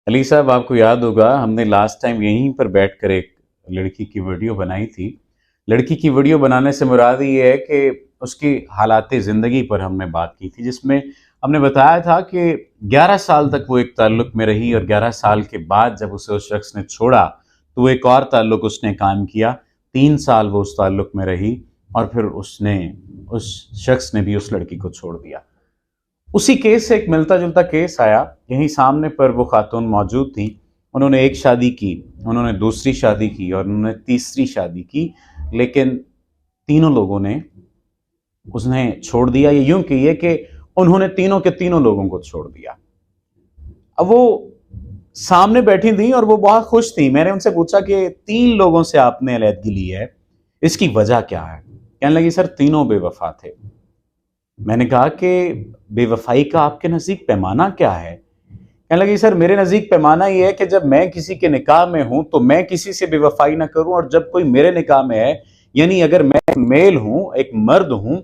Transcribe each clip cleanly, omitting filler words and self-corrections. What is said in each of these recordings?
अली साहब, आपको याद होगा हमने लास्ट टाइम यहीं पर बैठकर एक लड़की की वीडियो बनाई थी। लड़की की वीडियो बनाने से मुराद ये है कि उसकी हालात ज़िंदगी पर हमने बात की थी, जिसमें हमने बताया था कि 11 साल तक वो एक ताल्लुक़ में रही और 11 साल के बाद जब उसे उस शख्स ने छोड़ा तो वो एक और ताल्लुक़ उसने कायम किया। 3 साल वो उस ताल्लुक़ में रही और फिर उस शख्स ने भी उस लड़की को छोड़ दिया। उसी केस से एक मिलता जुलता केस आया। यहीं सामने पर वो खातून मौजूद थी। उन्होंने एक शादी की, उन्होंने दूसरी शादी की और उन्होंने तीसरी शादी की, लेकिन तीनों लोगों ने उसने छोड़ दिया। ये यूं कहिए कि उन्होंने तीनों के तीनों लोगों को छोड़ दिया। अब वो सामने बैठी थी और वो बहुत खुश थी। मैंने उनसे पूछा कि 3 लोगों से आपने अलहदगी ली है, इसकी वजह क्या है? कहने लगी, सर तीनों बेवफा थे। मैंने कहा कि बेवफाई का आपके नज़दीक पैमाना क्या है? कहने लगी, सर मेरे नज़दीक पैमाना ये है कि जब मैं किसी के निकाह में हूं तो मैं किसी से बेवफाई ना करूं, और जब कोई मेरे निकाह में है, यानी अगर मैं मेल हूं, एक मर्द हूं,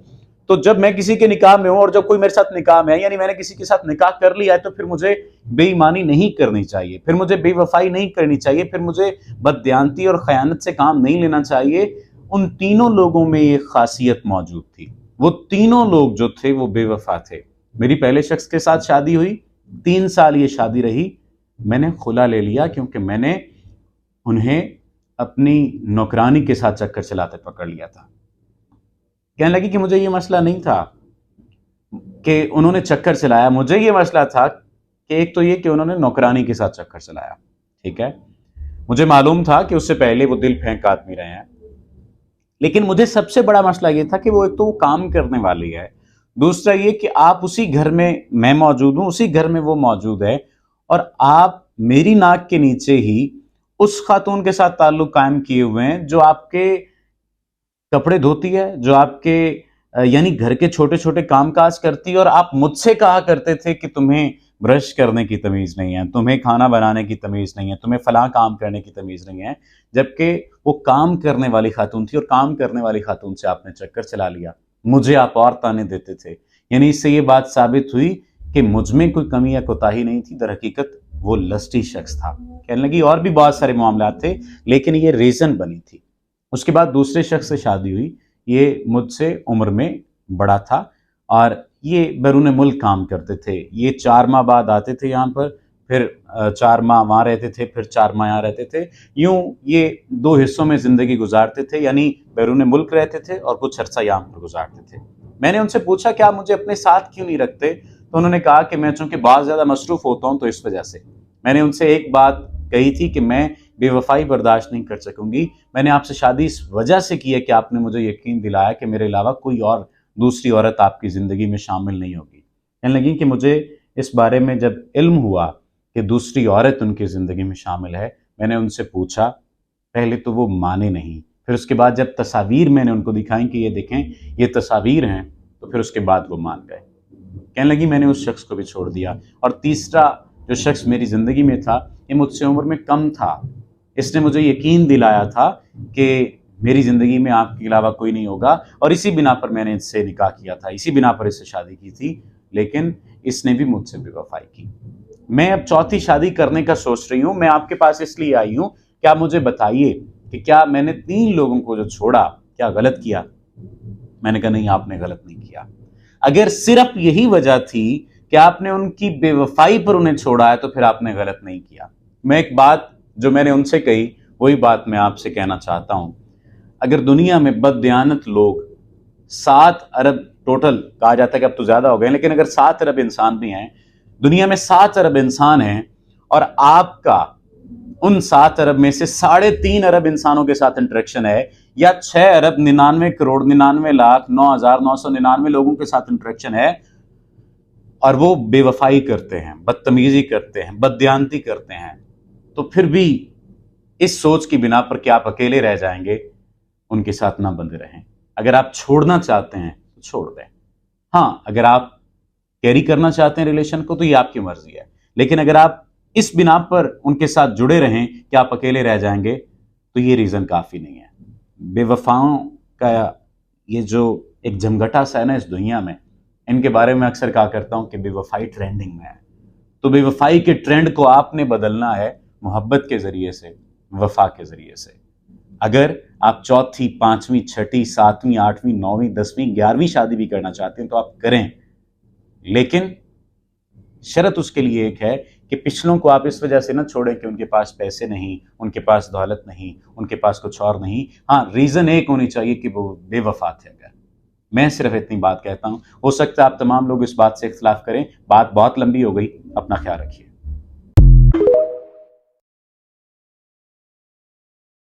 तो जब मैं किसी के निकाह में हूं और जब कोई मेरे साथ निकाह में है, यानी मैंने किसी के साथ निकाह कर लिया है, तो फिर मुझे बेईमानी नहीं करनी चाहिए, फिर मुझे बेवफाई नहीं करनी चाहिए, फिर मुझे बददियानती और खयानत से काम नहीं लेना चाहिए। उन तीनों लोगों में ये खासियत मौजूद थी। वो तीनों लोग जो थे वो बेवफा थे। मेरी पहले शख्स के साथ शादी हुई, 3 साल ये शादी रही, मैंने खुला ले लिया क्योंकि मैंने उन्हें अपनी नौकरानी के साथ चक्कर चलाते पकड़ लिया था। कहने लगी कि मुझे ये मसला नहीं था कि उन्होंने चक्कर चलाया, मुझे ये मसला था कि एक तो ये कि उन्होंने नौकरानी के साथ चक्कर चलाया। ठीक है, मुझे मालूम था कि उससे पहले वो दिल फेंक आदमी रहे हैं, लेकिन मुझे सबसे बड़ा मसला ये था कि वो एक तो वो काम करने वाली है, दूसरा ये कि आप उसी घर में, मैं मौजूद हूं उसी घर में वो मौजूद है, और आप मेरी नाक के नीचे ही उस खातून के साथ ताल्लुक कायम किए हुए हैं जो आपके कपड़े धोती है, जो आपके यानी घर के छोटे छोटे काम काज करती है। और आप मुझसे कहा करते थे कि तुम्हें ब्रश करने की तमीज नहीं है, तुम्हें खाना बनाने की तमीज नहीं है, तुम्हें फलां काम करने की तमीज नहीं है, जबकि वो काम करने वाली खातून थी और काम करने वाली खातून से आपने चक्कर चला लिया। मुझे आप और ताने देते थे। यानी इससे ये बात साबित हुई कि मुझ में कोई कमी या कोताही नहीं थी, दर हकीकत वो लस्टी शख्स था। कहने लगी और भी बहुत सारे मामला थे, लेकिन ये रीजन बनी थी। उसके बाद दूसरे शख्स से शादी हुई। ये मुझसे उम्र में बड़ा था और ये बैरून मुल्क काम करते थे। ये 4 माह बाद आते थे यहाँ पर, फिर 4 माह वहाँ रहते थे, फिर 4 माह यहाँ रहते थे। यूं ये 2 हिस्सों में ज़िंदगी गुजारते थे, यानी बैरून मुल्क रहते थे और कुछ अरसा यहाँ पर गुजारते थे। मैंने उनसे पूछा कि आप मुझे अपने साथ क्यों नहीं रखते? तो उन्होंने कहा कि मैं चूंकि बहुत ज़्यादा मसरूफ़ होता हूँ तो इस वजह से। मैंने उनसे एक बात कही थी कि मैं बेवफाई बर्दाश्त नहीं कर सकूंगी। मैंने आपसे शादी इस वजह से की है कि आपने मुझे यकीन दिलाया कि मेरे अलावा कोई और दूसरी औरत आपकी ज़िंदगी में शामिल नहीं होगी। कहने लगी कि मुझे इस बारे में जब इल्म हुआ कि दूसरी औरत उनकी ज़िंदगी में शामिल है, मैंने उनसे पूछा। पहले तो वो माने नहीं, फिर उसके बाद जब तस्वीर मैंने उनको दिखाई कि ये देखें ये तस्वीर हैं, तो फिर उसके बाद वो मान गए। कहने लगी मैंने उस शख्स को भी छोड़ दिया। और तीसरा जो शख्स मेरी ज़िंदगी में था, ये मुझसे उम्र में कम था। इसने मुझे यकीन दिलाया था कि मेरी ज़िंदगी में आपके अलावा कोई नहीं होगा, और इसी बिना पर मैंने इससे निकाह किया था, इसी बिना पर इससे शादी की थी, लेकिन इसने भी मुझसे बेवफाई की। मैं अब चौथी शादी करने का सोच रही हूँ। मैं आपके पास इसलिए आई हूँ कि आप मुझे बताइए कि क्या मैंने 3 लोगों को जो छोड़ा, क्या गलत किया? मैंने कहा नहीं, आपने गलत नहीं किया। अगर सिर्फ यही वजह थी कि आपने उनकी बेवफाई पर उन्हें छोड़ा है, तो फिर आपने गलत नहीं किया। मैं एक बात जो मैंने उनसे कही, वही बात मैं आपसे कहना चाहता हूं। अगर दुनिया में बददियानत लोग 7 अरब, टोटल कहा जाता है कि अब तो ज्यादा हो गए, लेकिन अगर 7 अरब इंसान भी हैं, दुनिया में 7 अरब इंसान हैं, और आपका उन 7 अरब में से 3.5 अरब इंसानों के साथ इंटरेक्शन है, या 6 अरब 99 करोड़ 99 लाख 9,999 लोगों के साथ इंटरेक्शन है, और वो बेवफाई करते हैं, बदतमीजी करते हैं, बददियानती करते हैं, तो फिर भी इस सोच की बिना पर कि आप अकेले रह जाएंगे, उनके साथ ना बंधे रहें। अगर आप छोड़ना चाहते हैं तो छोड़ दें। हाँ, अगर आप कैरी करना चाहते हैं रिलेशन को, तो ये आपकी मर्जी है, लेकिन अगर आप इस बिना पर उनके साथ जुड़े रहें कि आप अकेले रह जाएंगे, तो ये रीजन काफी नहीं है। बेवफाओं का ये जो एक जमघटा सा है ना इस दुनिया में, इनके बारे में अक्सर कहा करता हूं कि बेवफाई ट्रेंडिंग में है। तो बेवफाई के ट्रेंड को आपने बदलना है मोहब्बत के जरिए से, वफा के जरिए से। अगर आप चौथी, पांचवी, छठी, सातवीं, आठवीं, नौवीं, 10वीं, 11वीं शादी भी करना चाहते हैं तो आप करें, लेकिन शर्त उसके लिए एक है कि पिछलों को आप इस वजह से ना छोड़ें कि उनके पास पैसे नहीं, उनके पास दौलत नहीं, उनके पास कुछ और नहीं। हाँ, रीजन एक होनी चाहिए कि वो बेवफा थे। अगर मैं सिर्फ इतनी बात कहता हूं, हो सकता है आप तमाम लोग इस बात से इख्तिलाफ करें। बात बहुत लंबी हो गई, अपना ख्याल रखिए।